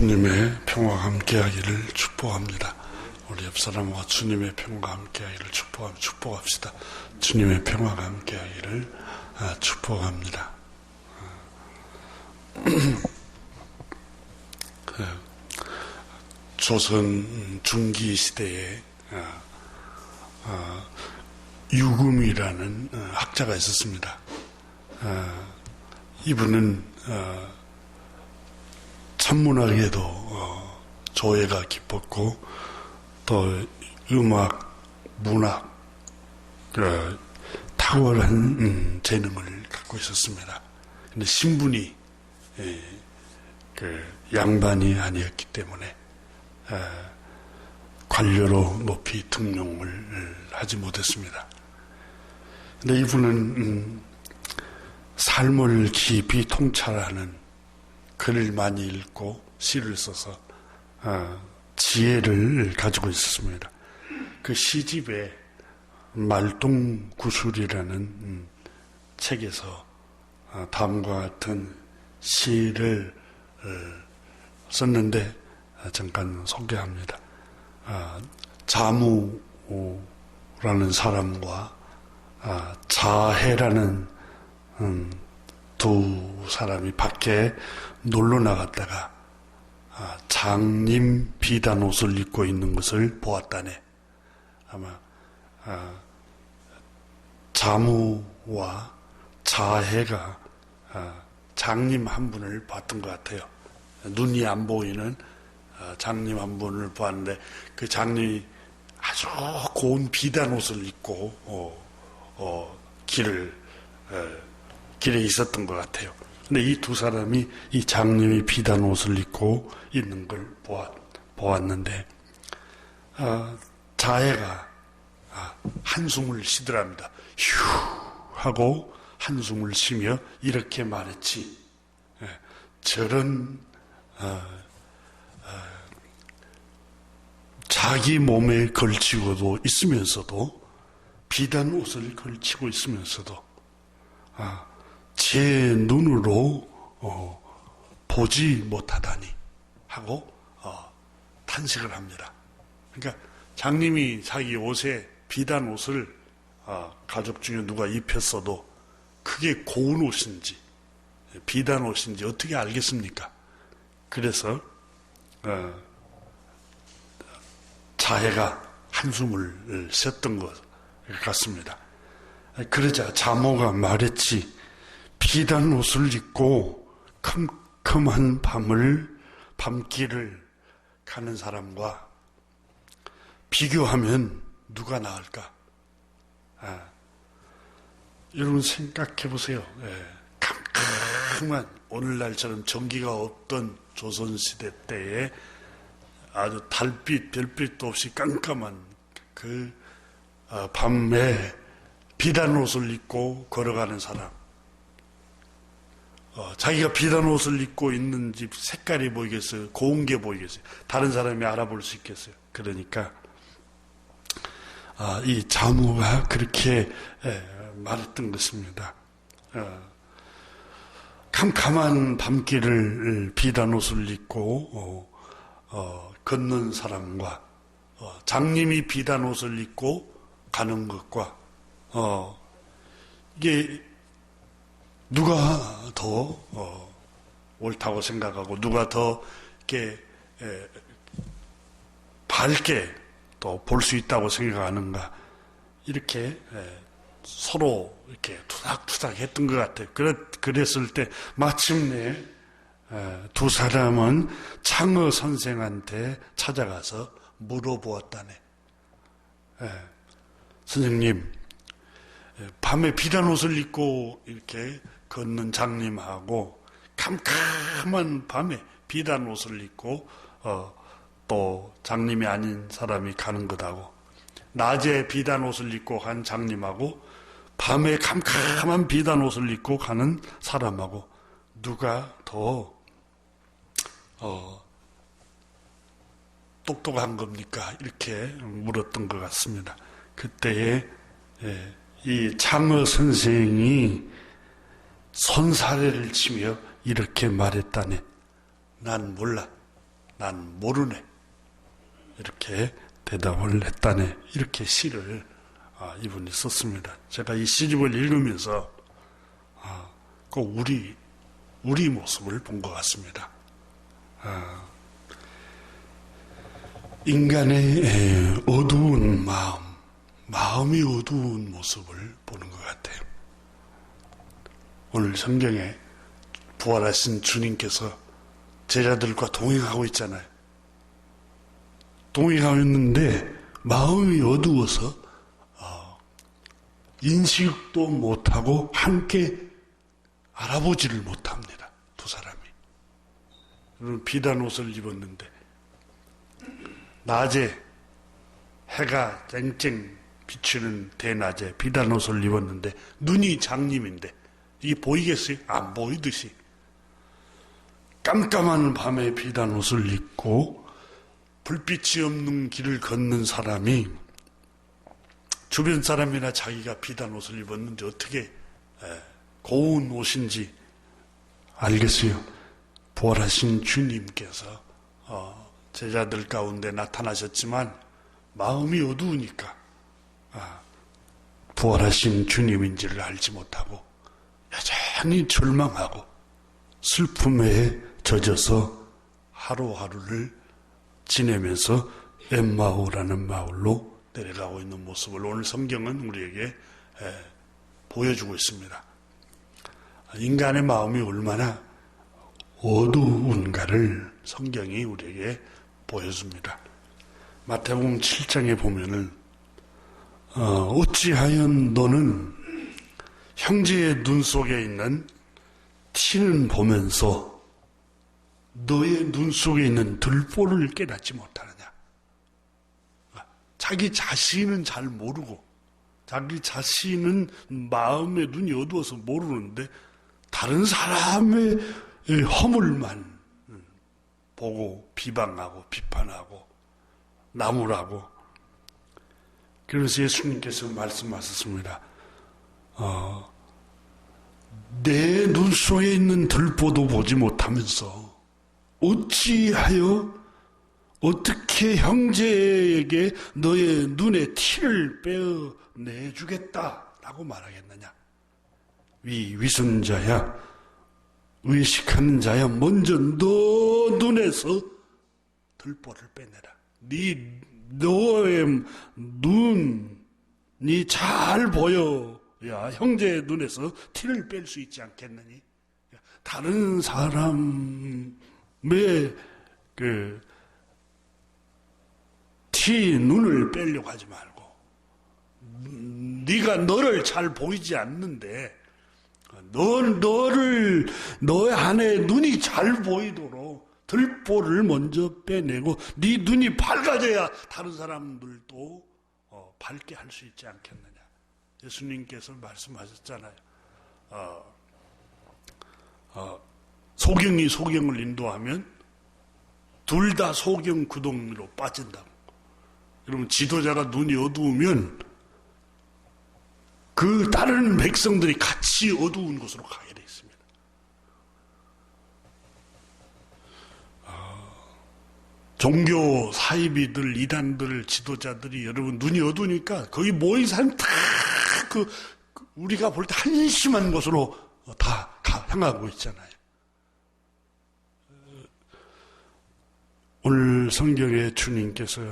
주님의 평화가 함께하기를 축복합니다. 우리 옆 사람과 주님의 평화가 함께하기를 축복합시다. 주님의 평화가 함께하기를 축복합니다. 조선 중기 시대에 유금이라는 학자가 있었습니다. 이분은 천문학에도 조예가 깊었고 또 음악, 문학 탁월한 재능을 갖고 있었습니다. 근데 신분이 양반이 아니었기 때문에 관료로 높이 등용을 하지 못했습니다. 근데 이분은 삶을 깊이 통찰하는 글을 많이 읽고 시를 써서 지혜를 가지고 있었습니다. 그 시집에 말동구술이라는 책에서 다음과 같은 시를 썼는데 잠깐 소개합니다. 자무라는 사람과 자해라는 두 사람이 밖에 놀러 나갔다가 장님 비단 옷을 입고 있는 것을 보았다네. 아마 자무와 자해가 장님 한 분을 봤던 것 같아요. 눈이 안 보이는 장님 한 분을 보았는데 그 장님이 아주 고운 비단 옷을 입고 길에 있었던 것 같아요. 근데 이 두 사람이 이 장님이 비단 옷을 입고 있는 걸 보았는데 자해가 한숨을 쉬더랍니다. 휴 하고 한숨을 쉬며 이렇게 말했지. 저런 자기 몸에 걸치고도 있으면서도 비단 옷을 걸치고 있으면서도 제 눈으로 보지 못하다니 하고 탄식을 합니다. 그러니까 장님이 자기 옷에 비단 옷을 가족 중에 누가 입혔어도 그게 고운 옷인지 비단 옷인지 어떻게 알겠습니까? 그래서 자해가 한숨을 쉬었던 것 같습니다. 그러자 자모가 말했지. 비단 옷을 입고 컴컴한 밤길을 가는 사람과 비교하면 누가 나을까? 여러분 생각해 보세요. 캄캄한 오늘날처럼 전기가 없던 조선시대 때에 아주 달빛, 별빛도 없이 깜깜한 그 밤에 비단 옷을 입고 걸어가는 사람. 자기가 비단 옷을 입고 있는 집 색깔이 보이겠어요? 고운 게 보이겠어요? 다른 사람이 알아볼 수 있겠어요? 그러니까 이 자무가 그렇게 말했던 것입니다. 캄캄한 밤길을 비단 옷을 입고 걷는 사람과 장님이 비단 옷을 입고 가는 것과 이게 누가 더 옳다고 생각하고 누가 더 이렇게 밝게 또 볼 수 있다고 생각하는가 이렇게 서로 이렇게 투닥투닥 했던 것 같아요. 그랬을 때 마침내 두 사람은 창어 선생한테 찾아가서 물어보았다네. 선생님, 밤에 비단 옷을 입고 이렇게 걷는 장님하고 캄캄한 밤에 비단 옷을 입고 또 장님이 아닌 사람이 가는 것하고 낮에 비단 옷을 입고 간 장님하고 밤에 캄캄한 비단 옷을 입고 가는 사람하고 누가 더 똑똑한 겁니까? 이렇게 물었던 것 같습니다. 그때에 이 창어 선생이 손사래를 치며 이렇게 말했다네. 난 몰라. 난 모르네. 이렇게 대답을 했다네. 이렇게 시를 이분이 썼습니다. 제가 이 시집을 읽으면서 꼭 우리 모습을 본 것 같습니다. 인간의 어두운 마음이 어두운 모습을 보는 것 같아요. 오늘 성경에 부활하신 주님께서 제자들과 동행하고 있잖아요. 동행하고 있는데 마음이 어두워서 인식도 못하고 함께 알아보지를 못합니다. 두 사람이. 비단 옷을 입었는데 낮에 해가 쨍쨍 비추는 대낮에 비단 옷을 입었는데 눈이 장님인데 이게 보이겠어요? 안 보이듯이 깜깜한 밤에 비단 옷을 입고 불빛이 없는 길을 걷는 사람이 주변 사람이나 자기가 비단 옷을 입었는지 어떻게 고운 옷인지 알겠어요. 부활하신 주님께서 제자들 가운데 나타나셨지만 마음이 어두우니까 부활하신 주님인지를 알지 못하고 여전히 절망하고 슬픔에 젖어서 하루하루를 지내면서 엠마오라는 마을로 내려가고 있는 모습을 오늘 성경은 우리에게 보여주고 있습니다. 인간의 마음이 얼마나 어두운가를 성경이 우리에게 보여줍니다. 마태복음 7장에 보면은 어찌하여 너는 형제의 눈 속에 있는 티는 보면서 너의 눈 속에 있는 들보를 깨닫지 못하느냐. 자기 자신은 잘 모르고 자기 자신은 마음의 눈이 어두워서 모르는데 다른 사람의 허물만 보고 비방하고 비판하고 나무라고. 그래서 예수님께서 말씀하셨습니다. 내 눈 속에 있는 들보도 보지 못하면서 어찌하여 어떻게 형제에게 너의 눈에 티를 빼어내주겠다라고 말하겠느냐. 위선자야, 의식하는 자야, 먼저 너 눈에서 들보를 빼내라. 너의 눈이 잘 보여야 형제의 눈에서 티를 뺄 수 있지 않겠느니. 다른 사람의 눈을 빼려고 하지 말고 네가 너를 잘 보이지 않는데 너의 안에 눈이 잘 보이도록 들보를 먼저 빼내고 네 눈이 밝아져야 다른 사람들도 밝게 할 수 있지 않겠느냐. 예수님께서 말씀하셨잖아요. 소경이 소경을 인도하면 둘 다 소경 구덩이로 빠진다고. 그러면 지도자가 눈이 어두우면 그 다른 백성들이 같이 어두운 곳으로 가게 되어 있습니다. 종교 사이비들, 이단들, 지도자들이 여러분 눈이 어두우니까 거기 모인 사람 다 우리가 볼 때 한심한 곳으로 다 향하고 있잖아요. 오늘 성경에 주님께서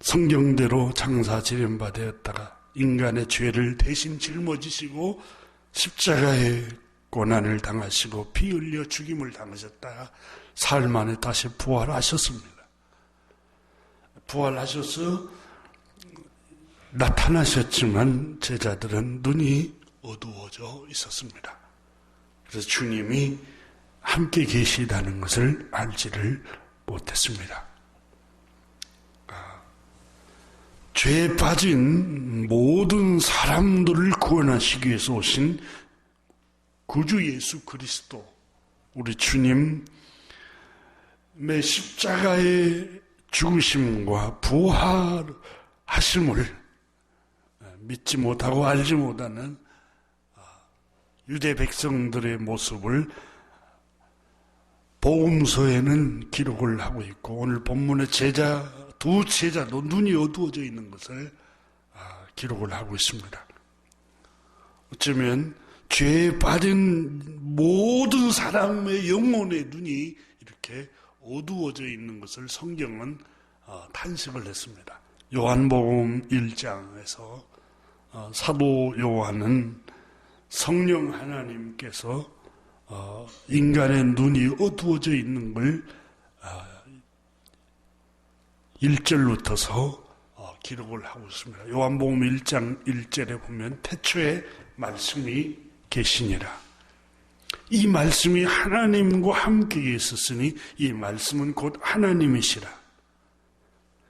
성경대로 장사 지련받았다가 인간의 죄를 대신 짊어지시고 십자가의 고난을 당하시고 피 흘려 죽임을 당하셨다가 사흘 만에 다시 부활하셨습니다. 부활하셔서 나타나셨지만 제자들은 눈이 어두워져 있었습니다. 그래서 주님이 함께 계시다는 것을 알지를 못했습니다. 죄에 빠진 모든 사람들을 구원하시기 위해서 오신 구주 예수 그리스도, 우리 주님의 십자가의 죽으심과 부활하심을 믿지 못하고 알지 못하는 유대 백성들의 모습을 복음서에는 기록을 하고 있고 오늘 본문의 두 제자도 눈이 어두워져 있는 것을 기록을 하고 있습니다. 어쩌면 죄에 빠진 모든 사람의 영혼의 눈이 이렇게 어두워져 있는 것을 성경은 탄식을 했습니다. 요한복음 1장에서 사도 요한은 성령 하나님께서 인간의 눈이 어두워져 있는 걸 1절부터서 기록을 하고 있습니다. 요한복음 1장 1절에 보면 태초에 말씀이 계시니라. 이 말씀이 하나님과 함께 있었으니 이 말씀은 곧 하나님이시라.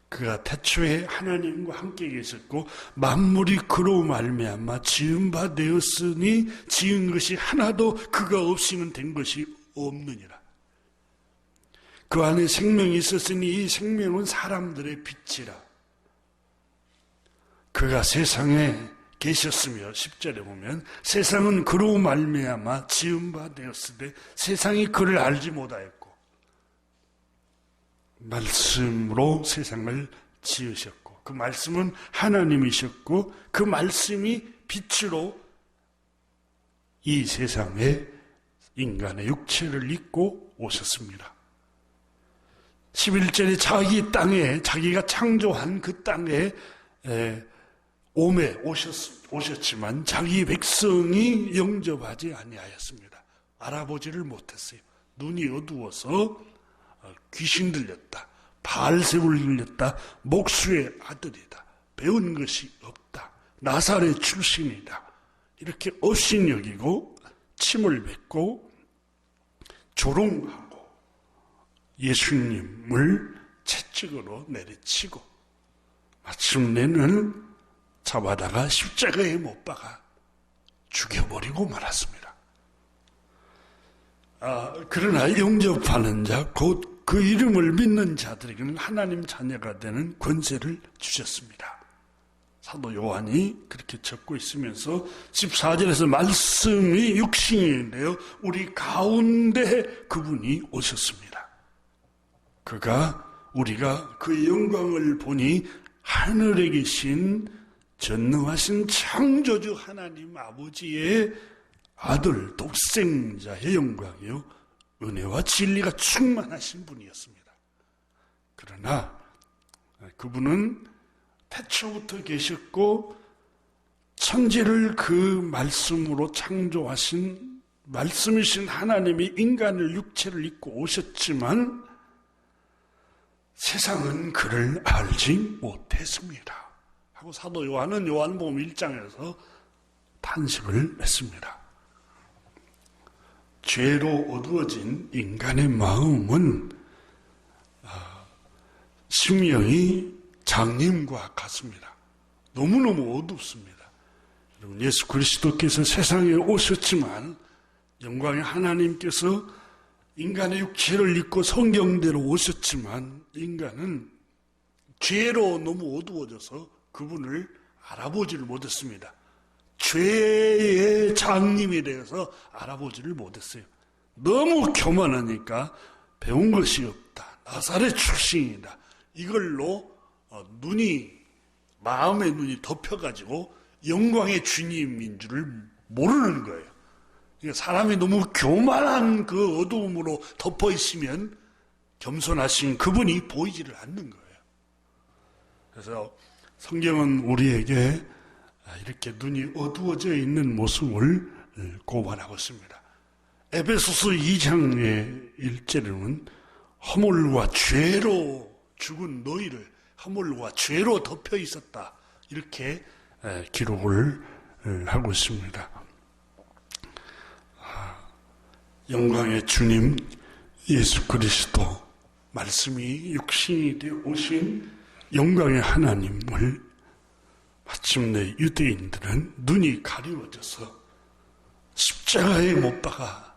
그가 태초에 하나님과 함께 계셨고 만물이 그로 말미암아 지은 바 되었으니 지은 것이 하나도 그가 없이는 된 것이 없느니라. 그 안에 생명이 있었으니 이 생명은 사람들의 빛이라. 그가 세상에 계셨으며 10절에 보면 세상은 그로 말미암아 지은 바 되었으되 세상이 그를 알지 못하였고 말씀으로 세상을 지으셨고 그 말씀은 하나님이셨고 그 말씀이 빛으로 이 세상에 인간의 육체를 입고 오셨습니다. 11절에 자기 땅에 자기가 창조한 그 땅에 오셨지만 자기 백성이 영접하지 아니하였습니다. 알아보지를 못했어요. 눈이 어두워서 귀신 들렸다, 바알세불 들렸다, 목수의 아들이다, 배운 것이 없다, 나사렛 출신이다, 이렇게 업신여기고 침을 뱉고 조롱하고 예수님을 채찍으로 내리치고 마침내는 잡아다가 십자가에 못 박아 죽여버리고 말았습니다. 그러나 영접하는 자, 곧 그 이름을 믿는 자들에게는 하나님 자녀가 되는 권세를 주셨습니다. 사도 요한이 그렇게 적고 있으면서 14절에서 말씀이 육신이 되어 우리 가운데 그분이 오셨습니다. 우리가 그 영광을 보니 하늘에 계신 전능하신 창조주 하나님 아버지의 아들 독생자의 영광이요 은혜와 진리가 충만하신 분이었습니다. 그러나 그분은 태초부터 계셨고 천지를 그 말씀으로 창조하신 말씀이신 하나님이 인간을 육체를 입고 오셨지만 세상은 그를 알지 못했습니다. 하고 사도 요한은 요한복음 1장에서 탄식을 맺습니다. 죄로 어두워진 인간의 마음은 심령이 장님과 같습니다. 너무너무 어둡습니다. 여러분, 예수 그리스도께서 세상에 오셨지만 영광의 하나님께서 인간의 육체를 입고 성경대로 오셨지만 인간은 죄로 너무 어두워져서 그분을 알아보지를 못했습니다. 죄의 장님에 대해서 알아보지를 못했어요. 너무 교만하니까 배운 것이 없다, 나사렛 출신이다, 이걸로 마음의 눈이 덮여가지고 영광의 주님인 줄을 모르는 거예요. 그러니까 사람이 너무 교만한 그 어두움으로 덮어 있으면 겸손하신 그분이 보이지를 않는 거예요. 그래서 성경은 우리에게 이렇게 눈이 어두워져 있는 모습을 고발하고 있습니다. 에베소서 2장의 1절에는 허물과 죄로 죽은 너희를 허물과 죄로 덮여 있었다, 이렇게 기록을 하고 있습니다. 영광의 주님 예수 그리스도 말씀이 육신이 되어 오신 영광의 하나님을 마침내 유대인들은 눈이 가리워져서 십자가에 못 박아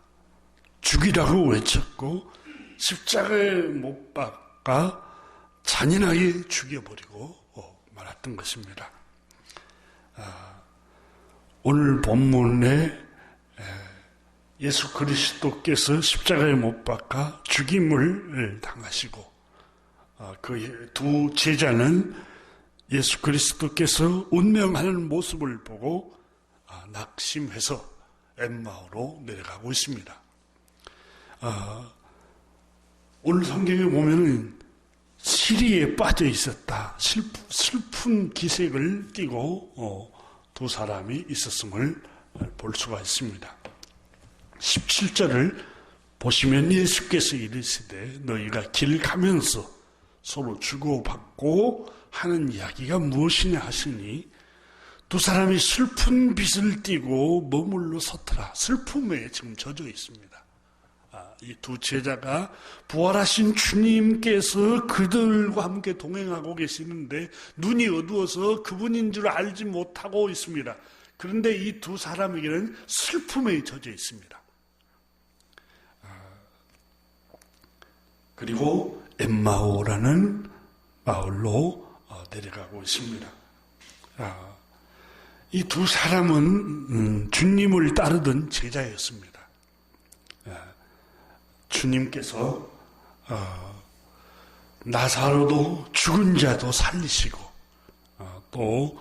죽이라고 외쳤고 십자가에 못 박아 잔인하게 죽여버리고 말았던 것입니다. 오늘 본문에 예수 그리스도께서 십자가에 못 박아 죽임을 당하시고 그 두 제자는 예수 그리스도께서 운명하는 모습을 보고 낙심해서 엠마오로 내려가고 있습니다. 오늘 성경에 보면은 시리에 빠져 있었다. 슬픈 기색을 띠고 두 사람이 있었음을 볼 수가 있습니다. 17절을 보시면 예수께서 이르시되 너희가 길 가면서 서로 주고받고 하는 이야기가 무엇이냐 하시니 두 사람이 슬픈 빛을 띠고 머물러 섰더라. 슬픔에 지금 젖어 있습니다. 이 두 제자가 부활하신 주님께서 그들과 함께 동행하고 계시는데 눈이 어두워서 그분인 줄 알지 못하고 있습니다. 그런데 이 두 사람에게는 슬픔에 젖어 있습니다. 그리고 엠마오라는 마을로 내려가고 있습니다. 이 두 사람은 주님을 따르던 제자였습니다. 주님께서 나사로도 죽은 자도 살리시고 또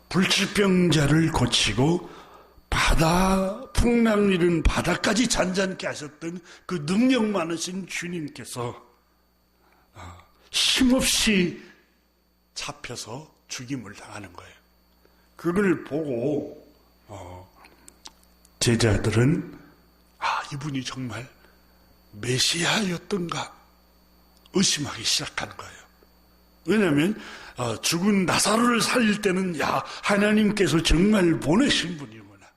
불치병자를 고치고 풍랑 일은 바다까지 잔잔케 하셨던 그 능력 많으신 주님께서 힘없이 잡혀서 죽임을 당하는 거예요. 그걸 보고 제자들은 이분이 정말 메시아였던가 의심하기 시작한 거예요. 왜냐하면 죽은 나사로를 살릴 때는 하나님께서 정말 보내신 분이구나.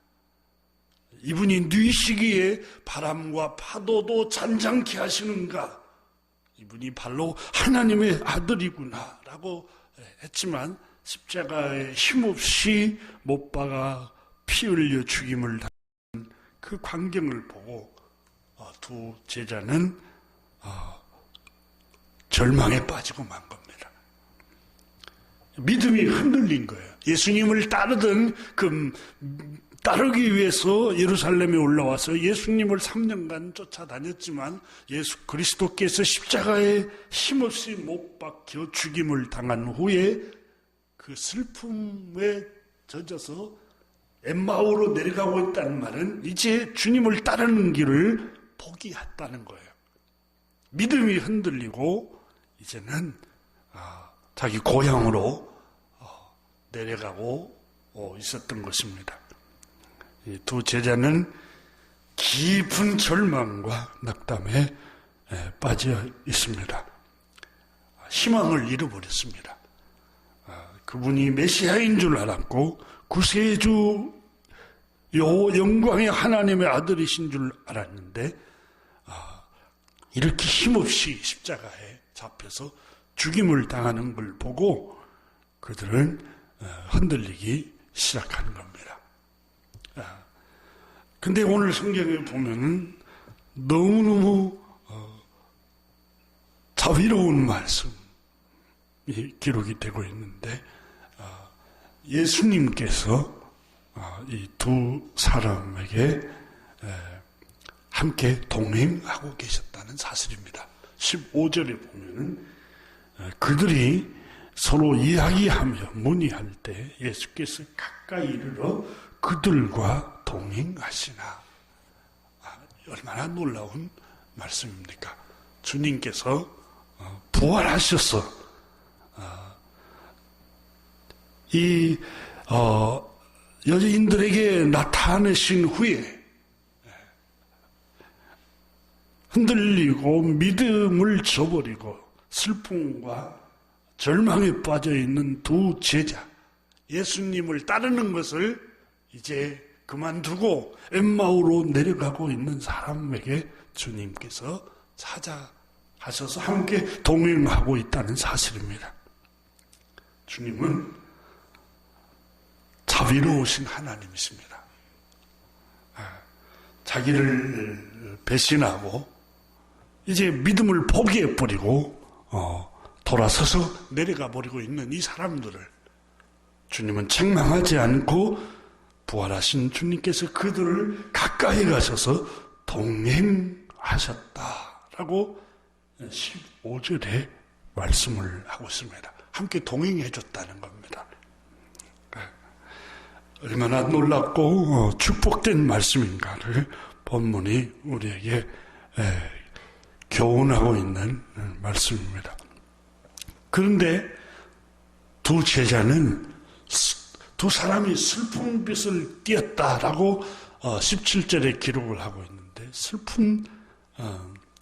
이분이 뉘시기에 바람과 파도도 잔잔케 하시는가. 이분이 바로 하나님의 아들이구나 라고 했지만 십자가에 힘없이 못 박아 피 흘려 죽임을 당한 그 광경을 보고 두 제자는 절망에 빠지고 만 겁니다. 믿음이 흔들린 거예요. 예수님을 따르기 위해서 예루살렘에 올라와서 예수님을 3년간 쫓아다녔지만 예수 그리스도께서 십자가에 힘없이 못 박혀 죽임을 당한 후에 그 슬픔에 젖어서 엠마오로 내려가고 있다는 말은 이제 주님을 따르는 길을 포기했다는 거예요. 믿음이 흔들리고 이제는 자기 고향으로 내려가고 있었던 것입니다. 이 두 제자는 깊은 절망과 낙담에 빠져 있습니다. 희망을 잃어버렸습니다. 그분이 메시아인 줄 알았고 구세주 영광의 하나님의 아들이신 줄 알았는데 이렇게 힘없이 십자가에 잡혀서 죽임을 당하는 걸 보고 그들은 흔들리기 시작하는 겁니다. 근데 오늘 성경에 보면은 너무너무 자비로운 말씀이 기록이 되고 있는데 예수님께서 이 두 사람에게 함께 동행하고 계셨다는 사실입니다. 15절에 보면은 그들이 서로 이야기하며 문의할 때 예수께서 가까이 이르러 그들과 동행하시나. 얼마나 놀라운 말씀입니까? 주님께서 부활하셔서 이 여인들에게 나타내신 후에 흔들리고 믿음을 저버리고 슬픔과 절망에 빠져 있는 두 제자, 예수님을 따르는 것을 이제 그만두고 엠마오로 내려가고 있는 사람에게 주님께서 찾아가셔서 함께 동행하고 있다는 사실입니다. 주님은 자비로우신 하나님이십니다. 자기를 배신하고 이제 믿음을 포기해버리고 돌아서서 내려가 버리고 있는 이 사람들을 주님은 책망하지 않고 부활하신 주님께서 그들을 가까이 가셔서 동행하셨다라고 라고 15절에 말씀을 하고 있습니다. 함께 동행해 줬다는 겁니다. 얼마나 놀랍고 축복된 말씀인가를 본문이 우리에게 교훈하고 있는 말씀입니다. 그런데 두 제자는 두 사람이 슬픈 빛을 띄었다라고 17절에 기록을 하고 있는데 슬픔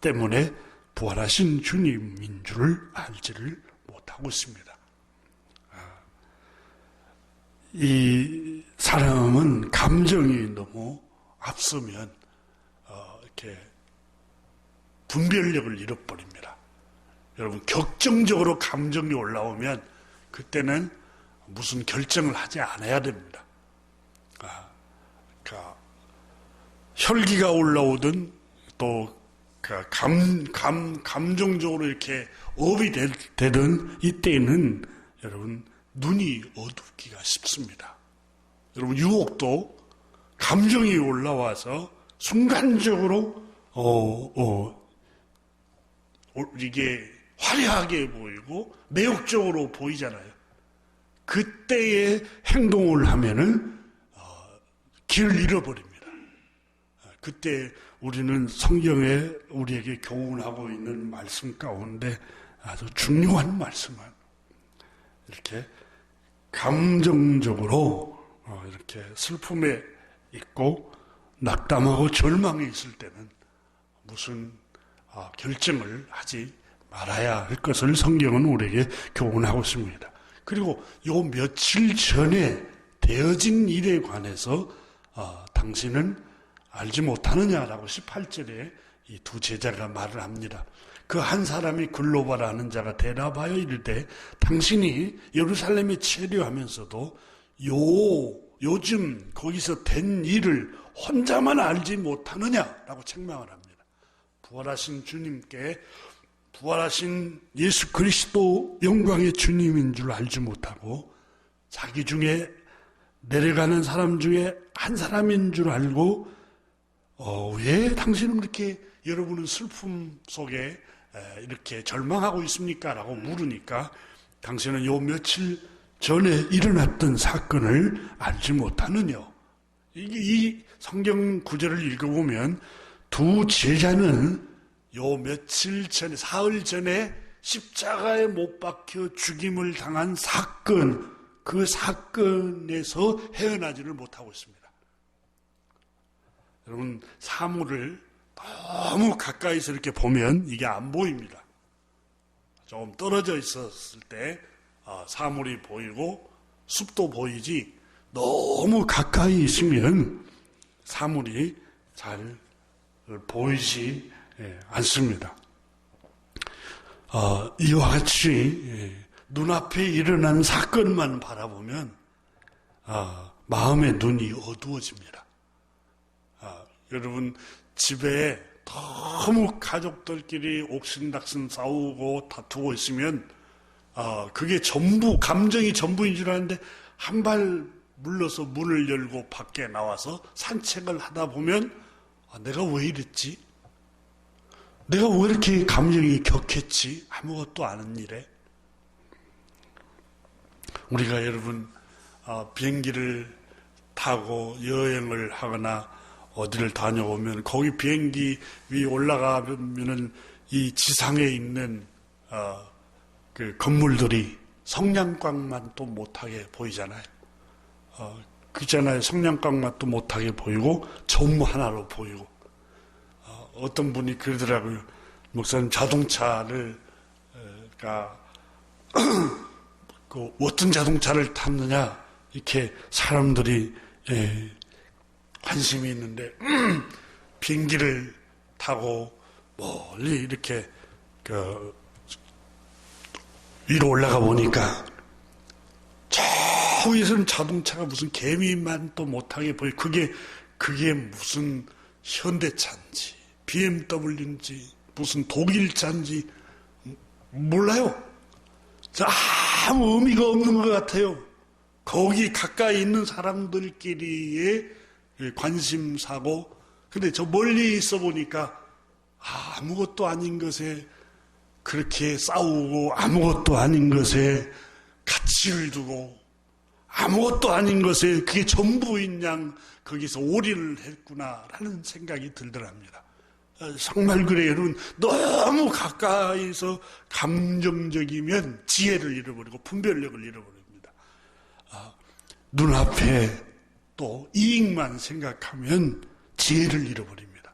때문에 부활하신 주님인 줄 알지를 못하고 있습니다. 이 사람은 감정이 너무 앞서면 이렇게 분별력을 잃어버립니다. 여러분, 격정적으로 감정이 올라오면 그때는 무슨 결정을 하지 않아야 됩니다. 그러니까 혈기가 올라오든 또 감정적으로 이렇게 업이 되든 이때는 여러분 눈이 어둡기가 쉽습니다. 여러분, 유혹도 감정이 올라와서 순간적으로 이게 화려하게 보이고 매혹적으로 보이잖아요. 그때의 행동을 하면은 길을 잃어버립니다. 그때 우리는 성경에 우리에게 교훈하고 있는 말씀 가운데 아주 중요한 말씀은 이렇게 감정적으로 이렇게 슬픔에 있고 낙담하고 절망에 있을 때는 무슨 결정을 하지 말아야 할 것을 성경은 우리에게 교훈하고 있습니다. 그리고 요 며칠 전에 되어진 일에 관해서 당신은 알지 못하느냐라고 18절에 이 두 제자가 말을 합니다. 그 한 사람이 글로바라는 자가 대답하여 이르되 당신이 예루살렘에 체류하면서도 요즘 거기서 된 일을 혼자만 알지 못하느냐라고 책망을 합니다. 부활하신 주님께 부활하신 예수 그리스도 영광의 주님인 줄 알지 못하고 자기 중에 내려가는 사람 중에 한 사람인 줄 알고 왜 당신은 그렇게 여러분은 슬픔 속에 이렇게 절망하고 있습니까? 라고 물으니까 당신은 요 며칠 전에 일어났던 사건을 알지 못하느냐. 이 성경 구절을 읽어보면 두 제자는 요 며칠 전에, 사흘 전에 십자가에 못 박혀 죽임을 당한 사건, 그 사건에서 헤어나지를 못하고 있습니다. 여러분, 사물을 너무 가까이서 이렇게 보면 이게 안 보입니다. 조금 떨어져 있었을 때 사물이 보이고 숲도 보이지 너무 가까이 있으면 사물이 잘 보이지 않습니다. 이와 같이 눈앞에 일어난 사건만 바라보면 마음의 눈이 어두워집니다. 여러분, 집에 너무 가족들끼리 옥신각신 싸우고 다투고 있으면 그게 전부, 감정이 전부인 줄 아는데 한 발 물러서 문을 열고 밖에 나와서 산책을 하다 보면 내가 왜 이랬지? 내가 왜 이렇게 감정이 격했지? 아무것도 아는 일에. 우리가 여러분 비행기를 타고 여행을 하거나 어디를 다녀오면 거기 비행기 위에 올라가면은 이 지상에 있는 그 건물들이 성냥광만도 못하게 보이잖아요. 그잖아요. 성냥광만도 못하게 보이고 점 하나로 보이고. 어떤 분이 그러더라고요. 목사님, 자동차를 그 어떤 자동차를 탔느냐 이렇게 사람들이 관심이 있는데 비행기를 타고 멀리 이렇게 위로 올라가 보니까 저 위에서는 자동차가 무슨 개미만 또 못하게 보여. 그게 무슨 현대차인지 BMW인지 무슨 독일차인지 몰라요. 아무 의미가 없는 것 같아요. 거기 가까이 있는 사람들끼리의 관심사고. 근데 저 멀리 있어 보니까 아무것도 아닌 것에 그렇게 싸우고 아무것도 아닌 것에 가치를 두고 아무것도 아닌 것에 그게 전부인 양 거기서 오리를 했구나라는 생각이 들더랍니다. 정말 그래요. 여러분, 너무 가까이서 감정적이면 지혜를 잃어버리고 분별력을 잃어버립니다. 눈앞에 또 이익만 생각하면 지혜를 잃어버립니다.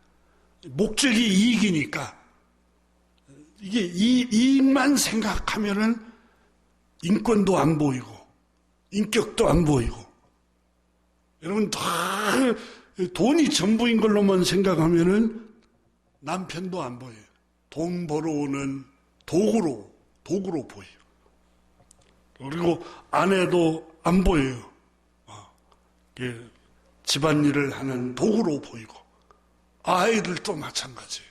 목적이 이익이니까 이게 이익만 생각하면은 인권도 안 보이고 인격도 안 보이고 여러분 다 돈이 전부인 걸로만 생각하면은 남편도 안 보여요. 돈 벌어오는 도구로 보여요. 그리고 아내도 안 보여요. 집안일을 하는 도구로 보이고 아이들도 마찬가지예요.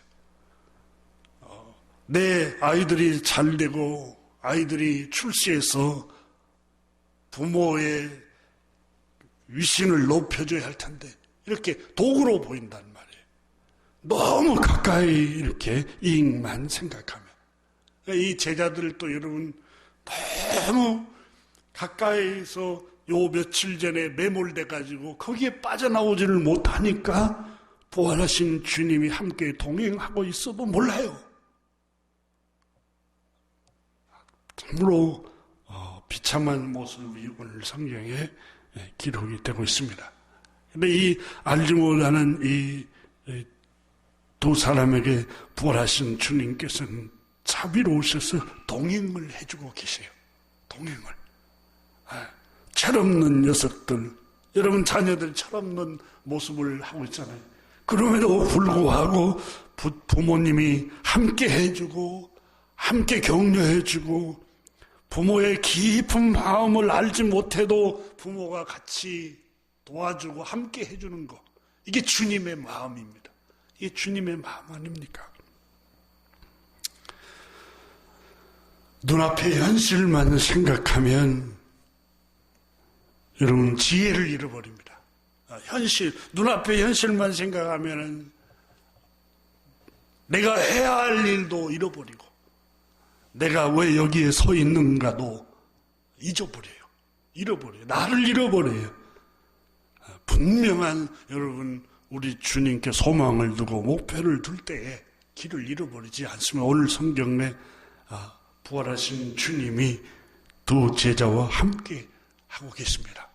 내 아이들이 잘 되고 아이들이 출세해서 부모의 위신을 높여줘야 할 텐데 이렇게 도구로 보인단 말이에요. 너무 가까이 이렇게 이익만 생각하면 이 제자들도 여러분 너무 가까이서 요 며칠 전에 매몰돼 가지고 거기에 빠져나오지를 못하니까 부활하신 주님이 함께 동행하고 있어도 몰라요. 참으로 비참한 모습이 오늘 성경에 기록이 되고 있습니다. 그런데 이 알지 못하는 이 두 사람에게 부활하신 주님께서는 자비로우셔서 동행을 해주고 계세요. 동행을. 철없는 녀석들, 여러분 자녀들 철없는 모습을 하고 있잖아요. 그럼에도 불구하고 부모님이 함께 해주고 함께 격려해주고 부모의 깊은 마음을 알지 못해도 부모가 같이 도와주고 함께 해주는 것, 이게 주님의 마음입니다. 이게 주님의 마음 아닙니까? 눈앞의 현실만 생각하면 여러분 지혜를 잃어버립니다. 눈앞의 현실만 생각하면 내가 해야 할 일도 잃어버리고 내가 왜 여기에 서 있는가도 잃어버려요. 나를 잃어버려요. 분명한 여러분 우리 주님께 소망을 두고 목표를 둘 때에 길을 잃어버리지 않으면 오늘 성경에 부활하신 주님이 두 제자와 함께 하고 계십니다.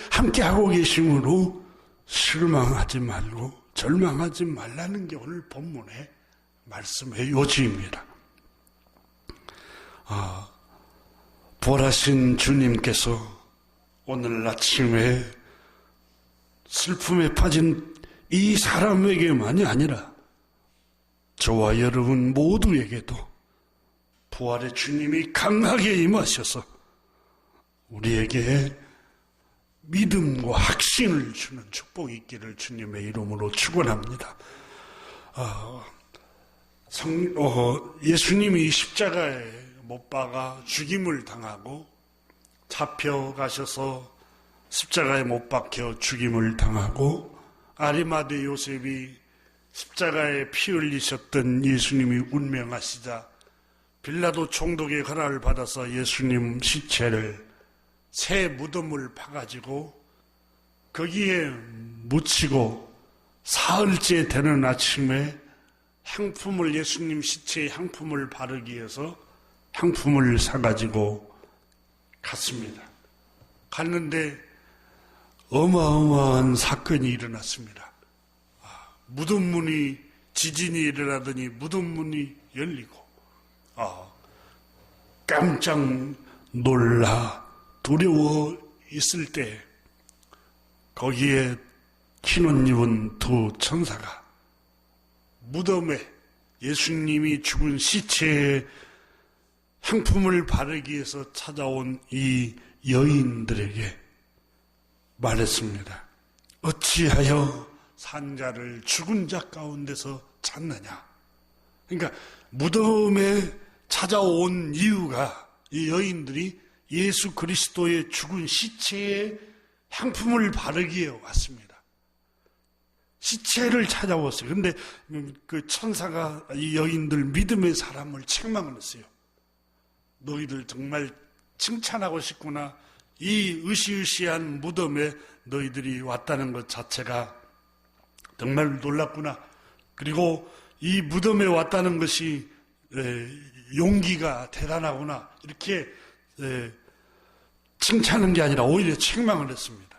함께 하고 계심으로 실망하지 말고 절망하지 말라는 게 오늘 본문의 말씀의 요지입니다. 부활하신 주님께서 오늘 아침에 슬픔에 빠진 이 사람에게만이 아니라 저와 여러분 모두에게도 부활의 주님이 강하게 임하셔서 우리에게 믿음과 확신을 주는 축복이 있기를 주님의 이름으로 축원합니다. 예수님이 십자가에 못 박아 죽임을 당하고 잡혀가셔서 십자가에 못 박혀 죽임을 당하고 아리마대 요셉이 십자가에 피 흘리셨던 예수님이 운명하시자 빌라도 총독의 허락을 받아서 예수님 시체를 새 무덤을 파가지고 거기에 묻히고 사흘째 되는 아침에 예수님 시체에 향품을 바르기 위해서 향품을 사가지고 갔습니다. 갔는데 어마어마한 사건이 일어났습니다. 무덤 문이 지진이 일어나더니 무덤 문이 열리고 깜짝 놀라 두려워 있을 때 거기에 흰 옷 입은 두 천사가 무덤에 예수님이 죽은 시체에 향품을 바르기 위해서 찾아온 이 여인들에게 말했습니다. 어찌하여 산자를 죽은 자 가운데서 찾느냐. 그러니까 무덤에 찾아온 이유가 이 여인들이 예수 그리스도의 죽은 시체에 향품을 바르기에 왔습니다. 시체를 찾아왔어요. 근데 그 천사가 이 여인들 믿음의 사람을 책망을 했어요. 너희들 정말 칭찬하고 싶구나. 이 으시으시한 무덤에 너희들이 왔다는 것 자체가 정말 놀랍구나. 그리고 이 무덤에 왔다는 것이 용기가 대단하구나. 이렇게 칭찬한 게 아니라 오히려 책망을 했습니다.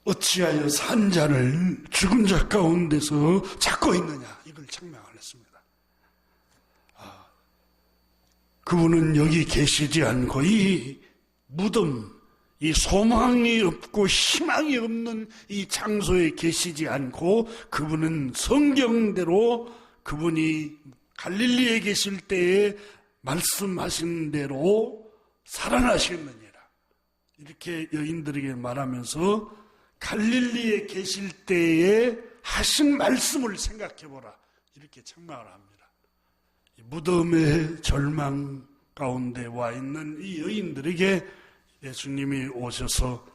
어찌하여 산자를 죽은 자 가운데서 찾고 있느냐. 이걸 책망을 했습니다. 그분은 여기 계시지 않고 이 무덤, 이 소망이 없고 희망이 없는 이 장소에 계시지 않고 그분은 성경대로 그분이 갈릴리에 계실 때에 말씀하신 대로 살아나셨느니라. 이렇게 여인들에게 말하면서 갈릴리에 계실 때에 하신 말씀을 생각해보라. 이렇게 책망을 합니다. 무덤의 절망 가운데 와 있는 이 여인들에게 예수님이 오셔서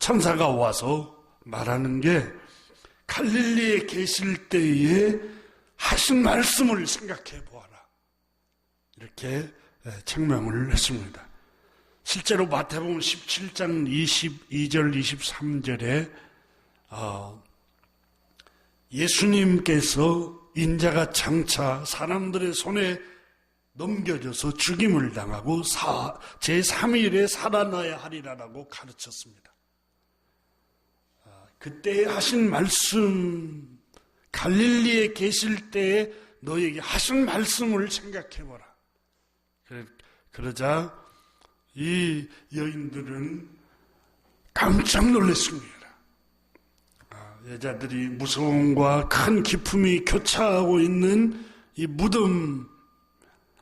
천사가 와서 말하는 게 갈릴리에 계실 때에 하신 말씀을 생각해 보아라. 이렇게 책망을 했습니다. 실제로 마태복음 17장 22절 23절에 예수님께서 인자가 장차 사람들의 손에 넘겨져서 죽임을 당하고 제3일에 살아나야 하리라라고 가르쳤습니다. 그때 하신 말씀, 갈릴리에 계실 때에 너에게 하신 말씀을 생각해보라. 그러자 이 여인들은 깜짝 놀랐습니다. 여자들이 무서움과 큰 기품이 교차하고 있는 이 무덤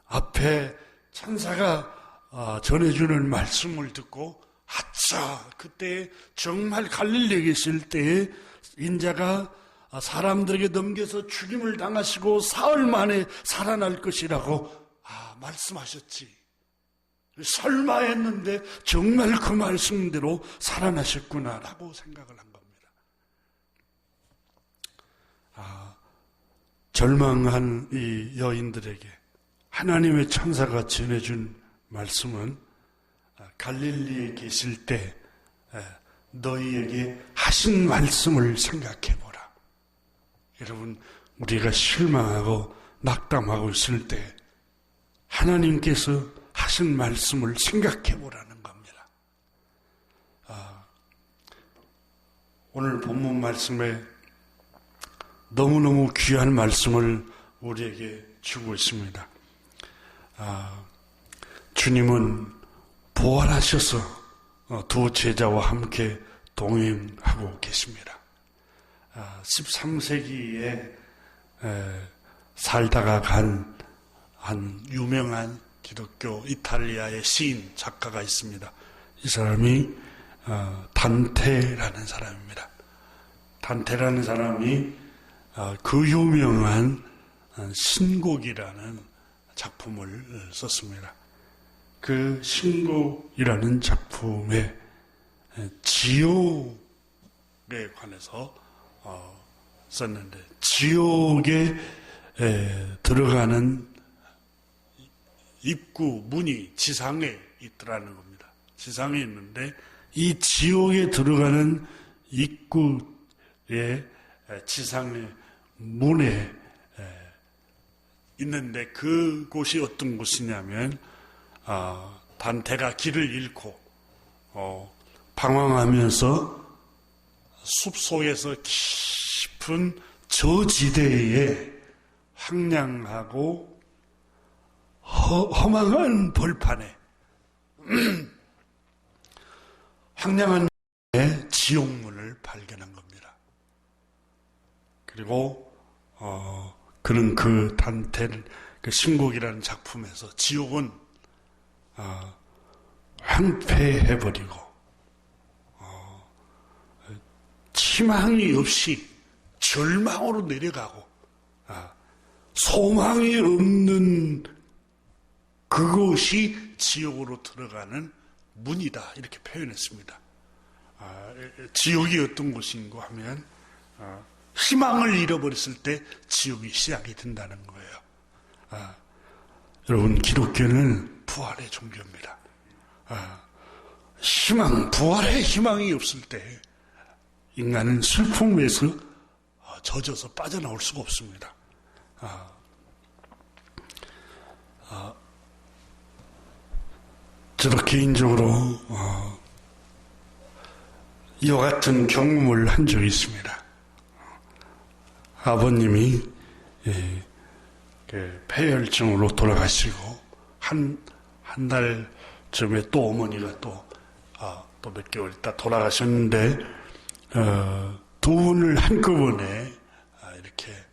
앞에 천사가 전해주는 말씀을 듣고 아차, 그때 정말 갈릴리에 계실 때에 인자가 사람들에게 넘겨서 죽임을 당하시고 사흘 만에 살아날 것이라고 말씀하셨지. 설마 했는데 정말 그 말씀대로 살아나셨구나라고 생각을 한 겁니다. 절망한 이 여인들에게 하나님의 천사가 전해준 말씀은 갈릴리에 계실 때 너희에게 하신 말씀을 생각해보라. 여러분, 우리가 실망하고 낙담하고 있을 때 하나님께서 하신 말씀을 생각해보라는 겁니다. 오늘 본문 말씀에 너무너무 귀한 말씀을 우리에게 주고 있습니다. 주님은 부활하셔서 두 제자와 함께 동행하고 계십니다. 13세기에 살다가 간 한 유명한 기독교 이탈리아의 시인 작가가 있습니다. 이 사람이 단테라는 사람입니다. 단테라는 사람이 그 유명한 신곡이라는 작품을 썼습니다. 그 신곡이라는 작품에 지옥에 관해서 썼는데, 지옥에 들어가는 입구 문이 지상에 있더라는 겁니다. 지상에 있는데 이 지옥에 들어가는 입구에 지상의 문에 있는데 그곳이 어떤 곳이냐면 단테가 길을 잃고 방황하면서 숲속에서 깊은 저지대에 황량하고 험한 벌판에 황량한 지옥문을 발견한 겁니다. 그리고 그는 그 단테를 그 신곡이라는 작품에서 지옥은 황폐해버리고 희망이 없이 절망으로 내려가고 소망이 없는 그것이 지옥으로 들어가는 문이다, 이렇게 표현했습니다. 지옥이 어떤 곳인가 하면 희망을 잃어버렸을 때 지옥이 시작이 된다는 거예요. 여러분, 기독교는 부활의 종교입니다. 부활의 희망이 없을 때 인간은 슬픔에서 젖어서 빠져나올 수가 없습니다. 저도 개인적으로 이와 같은 경험을 한 적이 있습니다. 아버님이 폐혈증으로 돌아가시고 한 달 쯤에 또 어머니가 또 몇 개월 있다 돌아가셨는데 두 분을 한꺼번에 이렇게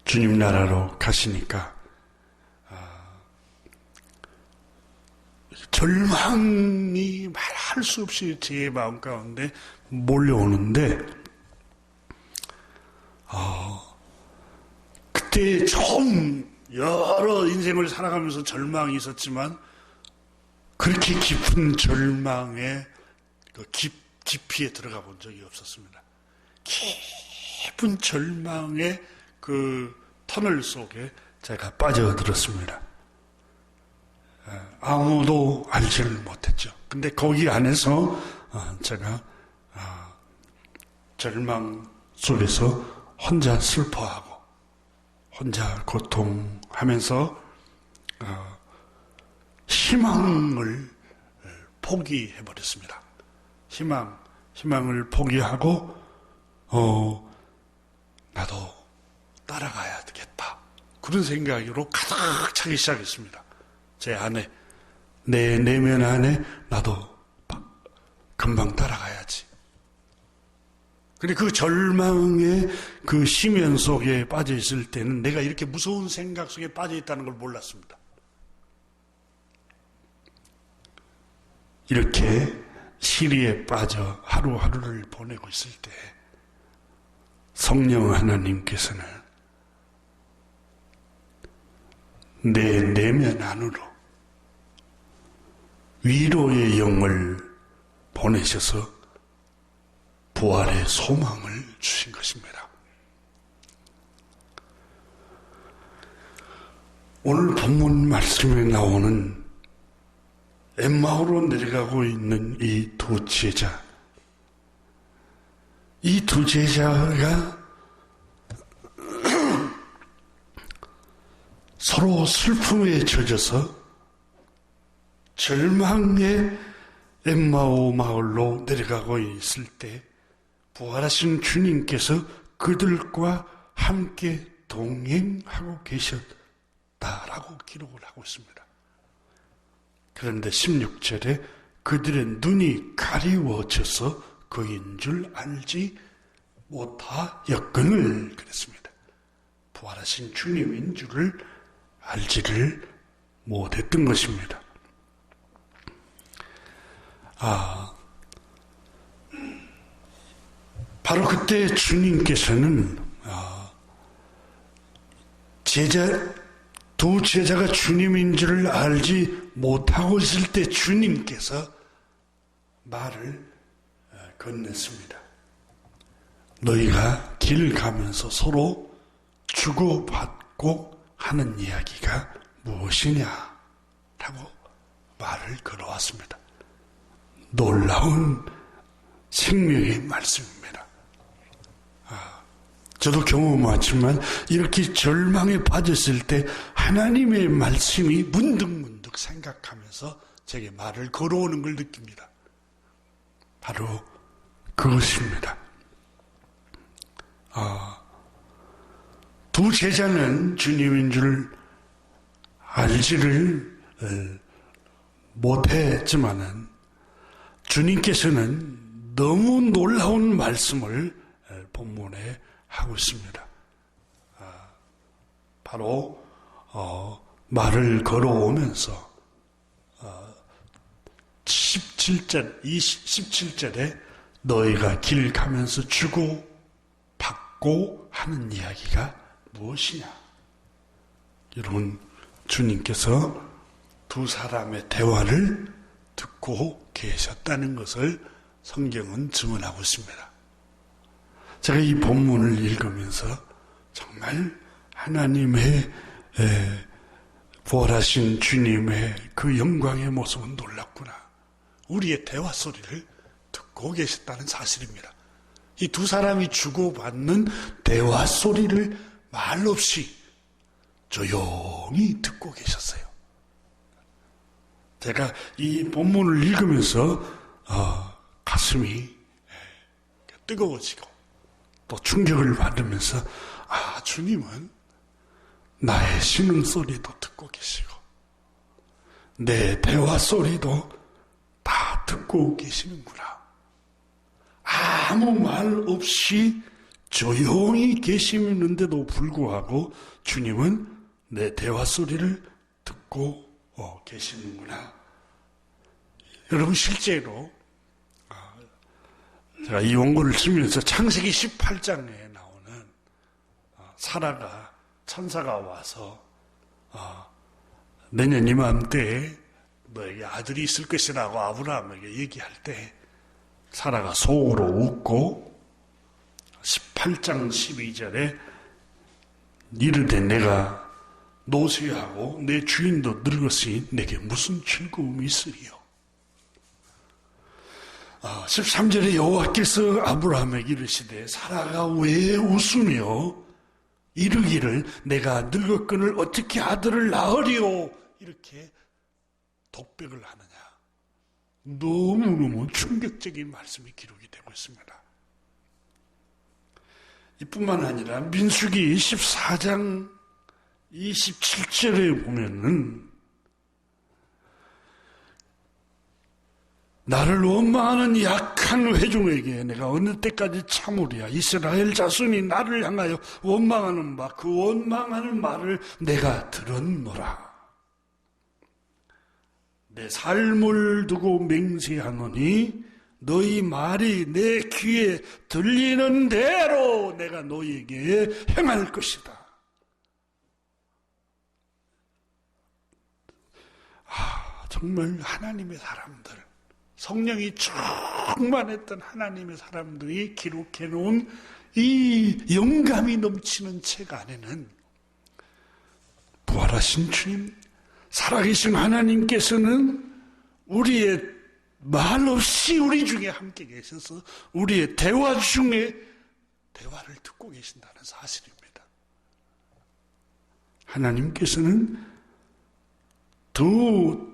주님 나라로 가시니까 절망이 말할 수 없이 제 마음 가운데 몰려오는데 그때 처음 여러 인생을 살아가면서 절망이 있었지만 그렇게 깊은 절망의 깊이에 들어가 본 적이 없었습니다. 깊은 절망의 그 터널 속에 제가 빠져들었습니다. 아무도 알지를 못했죠. 근데 거기 안에서 제가 절망 속에서 혼자 슬퍼하고 혼자 고통하면서 희망을 포기해버렸습니다. 희망을 포기하고 나도 따라가야 되겠다. 그런 생각으로 가득 차기 시작했습니다. 제 안에, 내 내면 안에 나도 금방 따라가야지. 근데 그 절망의 그 심연 속에 빠져 있을 때는 내가 이렇게 무서운 생각 속에 빠져 있다는 걸 몰랐습니다. 이렇게 시리에 빠져 하루하루를 보내고 있을 때 성령 하나님께서는 내 내면 안으로 위로의 영을 보내셔서 부활의 소망을 주신 것입니다. 오늘 본문 말씀에 나오는 엠마오로 내려가고 있는 이 두 제자, 이 두 제자가 서로 슬픔에 젖어서 절망의 엠마오 마을로 내려가고 있을 때 부활하신 주님께서 그들과 함께 동행하고 계셨다라고 기록을 하고 있습니다. 그런데 16절에 그들의 눈이 가리워져서 그인 줄 알지 못하였거늘 그랬습니다. 부활하신 주님인 줄을 알지를 못했던 것입니다. 바로 그때 주님께서는 두 제자가 주님인 줄을 알지 못하고 있을 때 주님께서 말을 건넸습니다. 너희가 길 가면서 서로 주고받고 하는 이야기가 무엇이냐? 라고 말을 걸어왔습니다. 놀라운 생명의 말씀입니다. 저도 경험하지만 이렇게 절망에 빠졌을 때 하나님의 말씀이 문득문득 생각하면서 제게 말을 걸어오는 걸 느낍니다. 바로 그것입니다. 두 제자는 주님인 줄 알지를 못했지만은 주님께서는 너무 놀라운 말씀을 본문에 하고 있습니다. 바로 말을 걸어오면서 17절에 너희가 길 가면서 주고 받고 하는 이야기가 무엇이냐? 여러분, 주님께서 두 사람의 대화를 듣고 듣고 계셨다는 것을 성경은 증언하고 있습니다. 제가 이 본문을 읽으면서 정말 하나님의 부활하신 주님의 그 영광의 모습은 놀랍구나. 우리의 대화 소리를 듣고 계셨다는 사실입니다. 이 두 사람이 주고받는 대화 소리를 말 없이 조용히 듣고 계셨어요. 제가 이 본문을 읽으면서 가슴이 뜨거워지고 또 충격을 받으면서 주님은 나의 신음소리도 듣고 계시고 내 대화 소리도 다 듣고 계시는구나. 아무 말 없이 조용히 계시는데도 불구하고 주님은 내 대화 소리를 듣고 계시는구나. 여러분, 실제로 제가 이 원고를 쓰면서 창세기 18장에 나오는 사라가 천사가 와서 내년 이맘때에 너에게 아들이 있을 것이라고 아브라함에게 얘기할 때 사라가 속으로 웃고 18장 12절에 이르되 내가 노쇠하고 내 주인도 늙었으니 내게 무슨 즐거움이 있으리요. 13절에 여호와께서 아브라함에게 이르시되 사라가 왜 웃으며 이르기를 내가 늙었거늘 어떻게 아들을 낳으리요. 이렇게 독백을 하느냐. 너무너무 충격적인 말씀이 기록이 되고 있습니다. 이뿐만 아니라 민수기 14장 27절에 보면은 나를 원망하는 약한 회중에게 내가 어느 때까지 참으랴. 이스라엘 자손이 나를 향하여 원망하는 바 그 원망하는 말을 내가 들었노라. 내 삶을 두고 맹세하노니 너희 말이 내 귀에 들리는 대로 내가 너희에게 행할 것이다. 정말 하나님의 사람들, 성령이 충만했던 하나님의 사람들이 기록해 놓은 이 영감이 넘치는 책 안에는 부활하신 주님, 살아계신 하나님께서는 우리의 말 없이 우리 중에 함께 계셔서 우리의 대화 중에 대화를 듣고 계신다는 사실입니다. 하나님께서는 더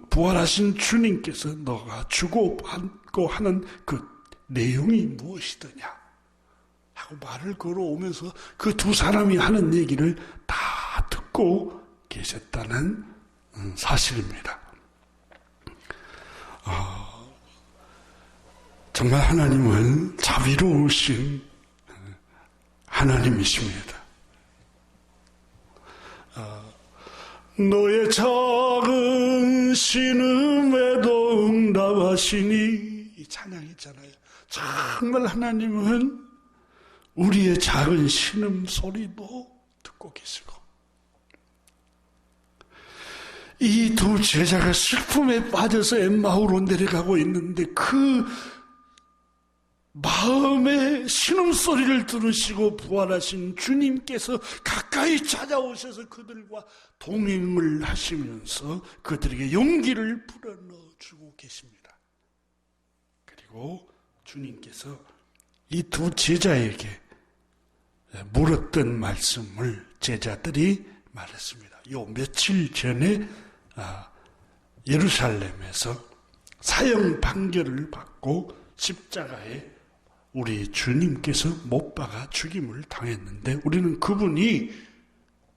부활하신 주님께서 너가 주고받고 하는 그 내용이 무엇이더냐 하고 말을 걸어오면서 그 두 사람이 하는 얘기를 다 듣고 계셨다는 사실입니다. 정말 하나님은 자비로우신 하나님이십니다. 너의 작은 신음에도 응답하시니 이 찬양 있잖아요. 정말 하나님은 우리의 작은 신음 소리도 듣고 계시고 이 두 제자가 슬픔에 빠져서 엠마오로 내려가고 있는데 그 마음의 신음소리를 들으시고 부활하신 주님께서 가까이 찾아오셔서 그들과 동행을 하시면서 그들에게 용기를 불어넣어주고 계십니다. 그리고 주님께서 이 두 제자에게 물었던 말씀을 제자들이 말했습니다. 요 며칠 전에 예루살렘에서 사형 판결을 받고 십자가에 우리 주님께서 못 박아 죽임을 당했는데 우리는 그분이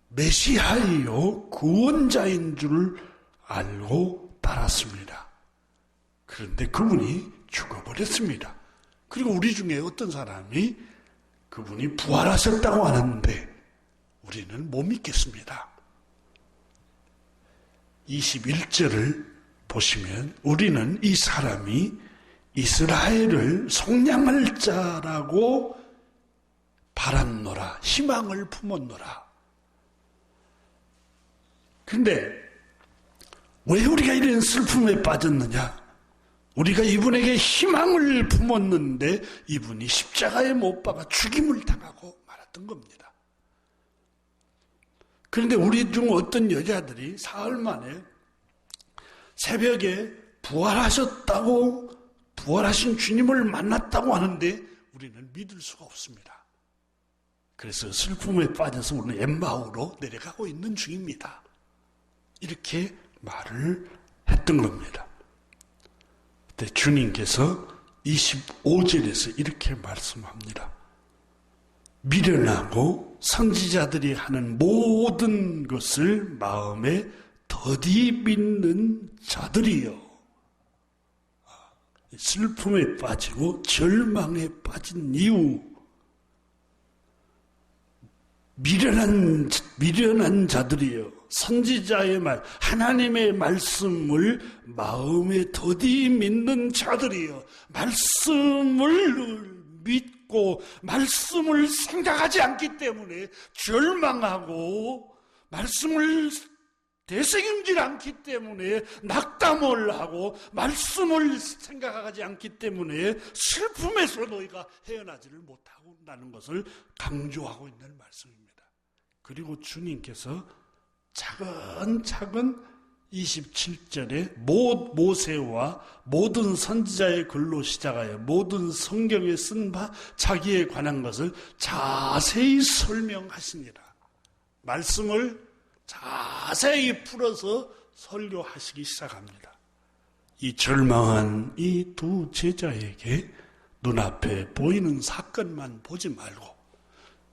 메시아이요 구원자인 줄 알고 따랐습니다. 그런데 그분이 죽어버렸습니다. 그리고 우리 중에 어떤 사람이 그분이 부활하셨다고 하는데 우리는 못 믿겠습니다. 21절을 보시면 우리는 이 사람이 이스라엘을 속량할 자라고 바랐노라, 희망을 품었노라. 그런데 왜 우리가 이런 슬픔에 빠졌느냐? 우리가 이분에게 희망을 품었는데 이분이 십자가에 못 박아 죽임을 당하고 말았던 겁니다. 그런데 우리 중 어떤 여자들이 사흘 만에 새벽에 부활하신 주님을 만났다고 하는데 우리는 믿을 수가 없습니다. 그래서 슬픔에 빠져서 우리는 엠마오로 내려가고 있는 중입니다. 이렇게 말을 했던 겁니다. 그때 주님께서 25절에서 이렇게 말씀합니다. 미련하고 선지자들이 하는 모든 것을 마음에 더디 믿는 자들이요. 슬픔에 빠지고 절망에 빠진 이유, 미련한 자들이요. 선지자의 말, 하나님의 말씀을 마음에 더디 믿는 자들이요. 말씀을 믿고 말씀을 생각하지 않기 때문에 절망하고 말씀을 되새김질 않기 때문에 낙담을 하고 말씀을 생각하지 않기 때문에 슬픔에서 너희가 헤어나지를 못하고 있다는 것을 강조하고 있는 말씀입니다. 그리고 주님께서 차근차근 27절에 모세와 모든 선지자의 글로 시작하여 모든 성경에 쓴 바 자기에 관한 것을 자세히 설명하시니라. 말씀을 자세히 풀어서 설교하시기 시작합니다. 이 절망한 이 두 제자에게 눈앞에 보이는 사건만 보지 말고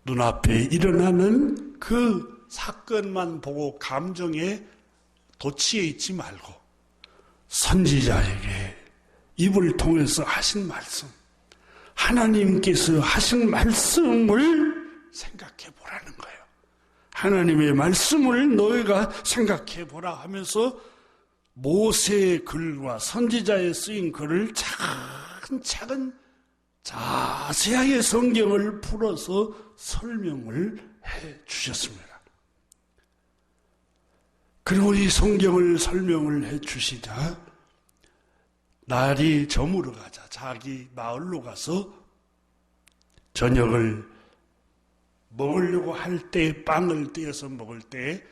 눈앞에 일어나는 그 사건만 보고 감정에 도취해 있지 말고 선지자에게 입을 통해서 하신 말씀, 하나님께서 하신 말씀을 생각해 보라는 거예요. 하나님의 말씀을 너희가 생각해 보라 하면서 모세의 글과 선지자에 쓰인 글을 차근차근 자세하게 성경을 풀어서 설명을 해 주셨습니다. 그리고 이 성경을 설명을 해 주시자 날이 저물어 가자 자기 마을로 가서 저녁을 먹으려고 할 때 빵을 떼어서 먹을 때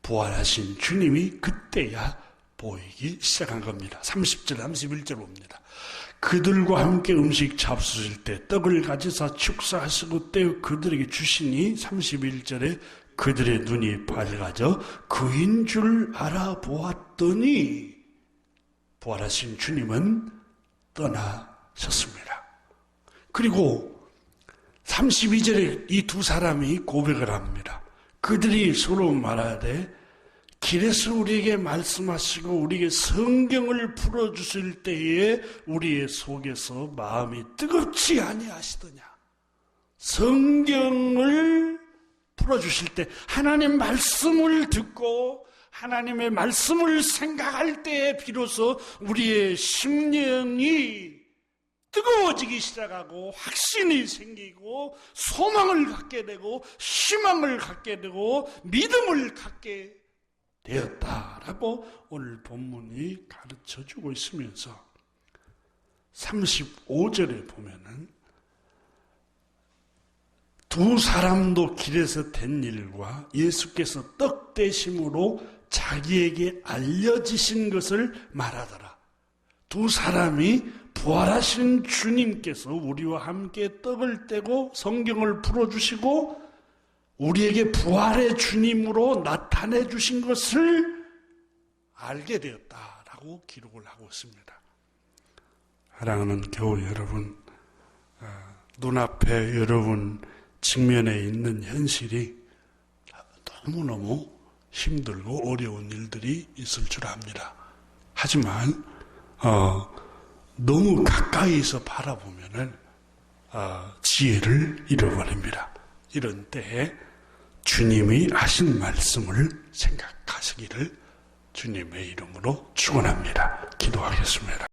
부활하신 주님이 그때야 보이기 시작한 겁니다. 30절 31절 봅니다. 그들과 함께 음식 잡수실 때 떡을 가지사 축사하시고 떼어 그들에게 주시니 31절에 그들의 눈이 밝아져 그인 줄 알아보았더니 부활하신 주님은 떠나셨습니다. 그리고 32절에 이 두 사람이 고백을 합니다. 그들이 서로 말하되 길에서 우리에게 말씀하시고 우리에게 성경을 풀어주실 때에 우리의 속에서 마음이 뜨겁지 아니하시더냐. 성경을 풀어주실 때 하나님 말씀을 듣고 하나님의 말씀을 생각할 때에 비로소 우리의 심령이 뜨거워지기 시작하고 확신이 생기고 소망을 갖게 되고 희망을 갖게 되고 믿음을 갖게 되었다라고 오늘 본문이 가르쳐주고 있으면서 35절에 보면은 두 사람도 길에서 된 일과 예수께서 떡 대심으로 자기에게 알려지신 것을 말하더라. 두 사람이 부활하신 주님께서 우리와 함께 떡을 떼고 성경을 풀어주시고 우리에게 부활의 주님으로 나타내 주신 것을 알게 되었다라고 기록을 하고 있습니다. 사랑하는 교우 여러분, 눈앞에 여러분 직면에 있는 현실이 너무너무 힘들고 어려운 일들이 있을 줄 압니다. 하지만 너무 가까이서 바라보면은 지혜를 잃어버립니다. 이런 때에 주님이 하신 말씀을 생각하시기를 주님의 이름으로 축원합니다. 기도하겠습니다.